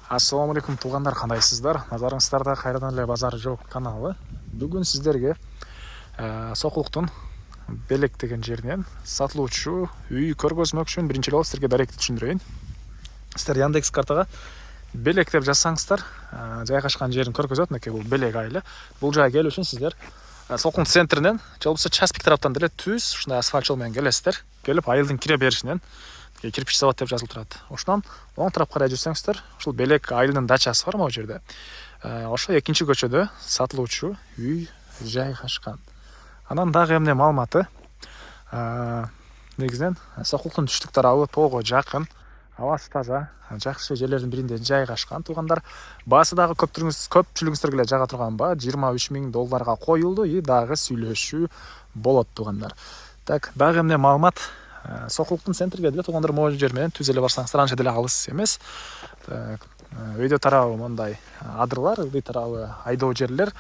Ассаламу алейкум туғандар, қандайсыздар? Назарыңыздарда қайрадан эле базар жок каналы. Бүгүн сиздерге Сокулуктун Белек деген жеринен сатылуучу үй көргөзмөк үчүн биринчи жолу сиздерге даректи түшүндүрөйүн. Сиздер Яндекс картага Белек деп жазсаңыздар, жайгашкан жерин көргөзөт. Мынакей бул Белек айылы. Бул жайга келүү үчүн сиздер Сокулуктун центринен же болбосо Часпик тараптан деле түз ушундай асфальт жол менен келесиздер. Келип айылдын кире беришинен кирпич завод деп жазылып турат. Ошонан оң тарапка карай жүрсөңүздөр, ушул Белек айылынын дачасы бар могу жерде. Ошо экинчи көчөдө сатылуучу үй жайгашкан. Анан дагы эмне маалыматы? Негизинен Сокулуктун түштүк тарабы тоого жакын, абасы таза, жакшы жерлердин биринде жайгашкан. Туугандар, баасы дагы көпчүлүгүңүздөргө эле жага турган ба, $23,000 коюлду и дагы сүйлөшүү болот туугандар. Так, дагы эмне маалымат? Сокулуктун центрге деле туугандар могу жер менен түз эле барсаңыздар анча деле алыс эмес. Өйдө тарабы мындай адырлар, ылдый тарабы айдоо жерлер.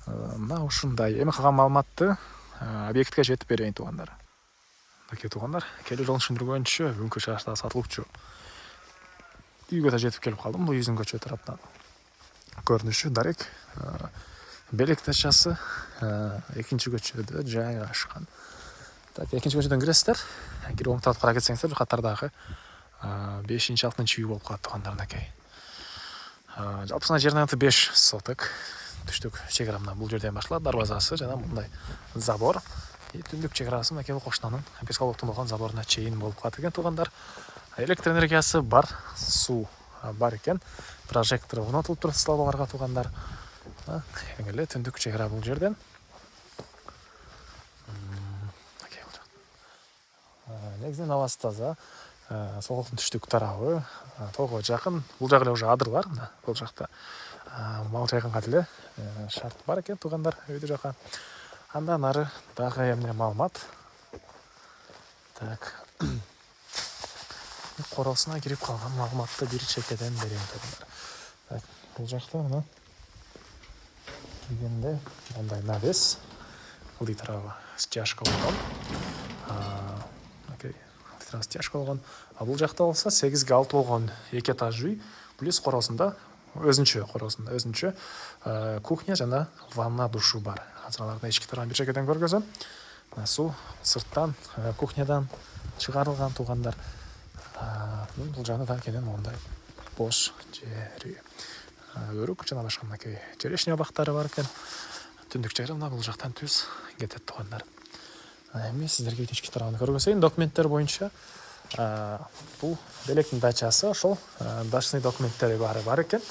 Мына ушундай. Эми калган маалыматты объектке жетип берейин туугандар. Мынакей туугандар, келүү жолун түшүндүргөнчө бүгүнкү чыгышта сатылуучу үйгө да жетип келип калдым. Бул Юзүн көчө тараптан көрүнүшү дарек. Белек дачасы экинчи көчөдө жайгашкан. Так, экинчи көчөдөн киресиздер. Кирип оң тарапка карай кетсеңиздер, катардагы 5-6 үй болуп калат туугандар. Мынакей. Жалпысына жердин аты 5 соток. Түштүк чек ара бул жерден башталат, дарбазасы жана мындай забор. Түндүк чек арасы мынакей кошунанын Бескаловдун болгон заборуна чейин болуп калат экен туугандар. Электр энергиясы бар, суу бар экен. Прожектор орнотулуп турат, слава барга туугандар. Эле түндүк чек ара бул жерден. Негизинен абасы таза. Сокулуктун түштүк тарабы тоого жакын. Бул жагы эле уже адырлар, бул жакта мал жайганга деле шарт бар экен туугандар, өйдө жака. Андан ары дагы эмне маалымат? Так. Коросуна кирип калган маалыматты бир чекеден берейин туугандар. Так, бул жакта мына киргенде мындай навес, ылдый тарабы стяжка болгон. Стяжка болгон. Бул жакта болсо 8-6 болгон 2 этаж үй, плюс коросунда өзүнчө кухня жана ванна душу бар. Азыр аларды эчки тарабын бир чекеден көргөзөм. Суу сырттан, кухнядан чыгарылган туугандар. Бул жагында да кенен мондай бош жери. Өрүк жана башка мынакей черешня бактары бар экен. Түндүк чек ара бул жактан түз кетет туугандар. Эми сиздерге ички тарабын көргөзөйүн. Документтер боюнча бул Белектин дачасы, ошол дачный документтери баары бар экен.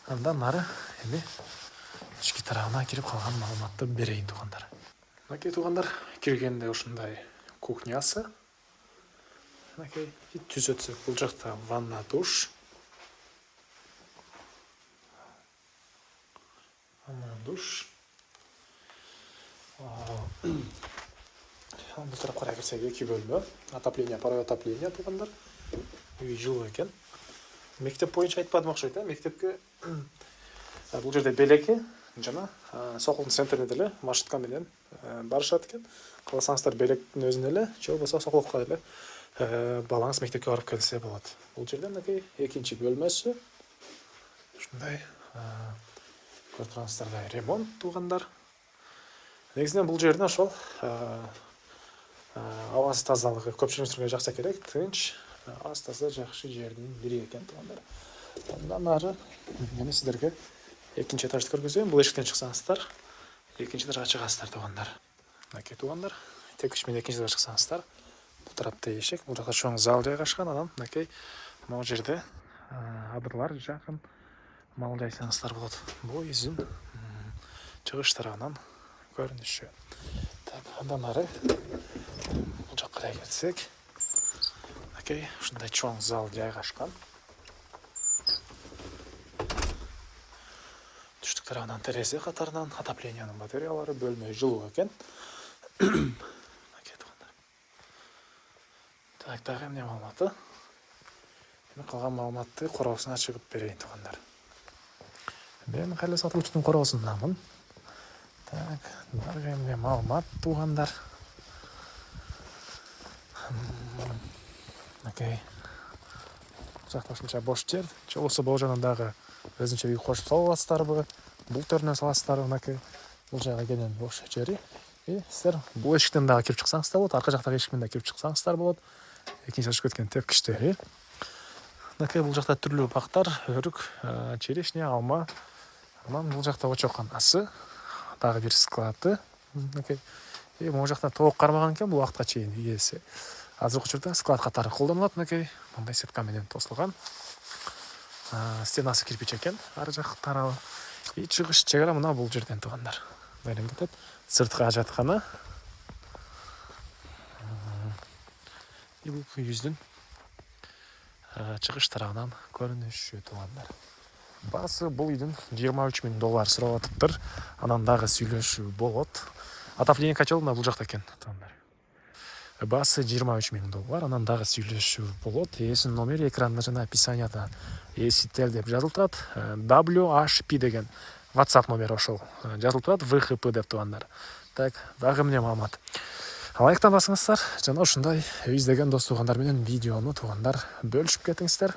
Андан ары эми ички тарабына кирип калган маалыматты берейин туугандар. Мынакей туугандар, киргенде ушундай кухнясы. Мынакей түз өтсөк, бул жакта ванна душ. Бул тарапка карай кирсек 2 бөлмө, отопление, паровое отопление туугандар. Үй жылуу экен. Мектеп боюнча айтпадым окшойт, мектепке бул жерде Белеки жана Сокулуктун центрине деле маршрутка менен барышат экен. Кааласаңыздар Белектин өзүнө эле, же болбосо Сокулукка эле балаңыз мектепке барып келсе болот. Бул жерде мынакей экинчи бөлмөсү. Ушундай көрүп тургансыздардай ремонт туугандар. Негизинен бул жердин ошол абасы тазалыгы көпчүлүгүңүзгө жакса керек, тынч, абасы таза жакшы жердин бири экен туугандар. Андан ары эми сиздерге экинчи этажды көргөзөйүн. Бул эшиктен чыксаңыздар, экинчи этажга чыгасыздар туугандар. Мынакей туугандар, текиш менен экинчи этажга чыксаңыздар, бул тарапта эшик, бул жакта чоң зал жайгашкан. Анан мынакей могу жерде адырлар жакын мал жайсаңыздар болот. Бул Юзүн чыгыш тарабынан көрүнүшү. Так, андан ары бул жакка карай келсек, мынакей ушундай чоң зал жайгашкан. Түштүк тарабынан терезе катарынан отоплениянын батареялары, бөлмө жылуу экен. Мынакей туугандар. Так, дагы эмне маалыматы? Эми калган маалыматты короосуна чыгып берейин туугандар. Мен кайла сатылуучунун короосундамын. Так, дагы эмне маалымат туугандар? Мынакей жакта ушунча бош жер. Же болбосо могу жагынан дагы өзүнчө үй кошуп сала аласыздарбы? Бул төрүнөн саласыздарбы? Мынакей бул жагы кенен бош жери. Сиздер бул эшиктен дагы кирип чыксаңыздар болот, арка жактагы эшиктен дагы кирип чыксаңыздар болот. Экинчи ашып кеткен тепкичтер. Мынакей бул жакта түрлүү бактар, өрүк, черешня, алма. Анан бул жакта очок канасы, дагы бир склады. Мынакей. Могу жакта толук кармаган экен бул убакытка чейин ээси. Азыркы учурда склад катары колдонулат. Мынакей мындай сетка менен тосулган. Стенасы кирпич экен, ар жак тарабы. Чыгыш чегара мына бул жерден туугандар. Мындай кетет. Сырткы ажаткана. Бул үйүздүн чыгыш тарабынан көрүнүшү туугандар. Баасы бул үйдүн $23,000 сурап атыптыр. Анан дагы сүйлөшүү болот. Отопление котел мына бул жакта экен туугандар. Баасы $23,000, анан дагы сүйлөшүү болот. Ээсинин номери экранда жана описанияда ээситер деп жазылып турат. WHP деген WhatsApp номери ошол жазылып турат. VHP деп туугандар. Так, дагы эмне маалымат. Лайктан басыңыздар жана ушундай үй издеген дос туугандар менен видеону туугандар бөлүшүп кетиңиздер.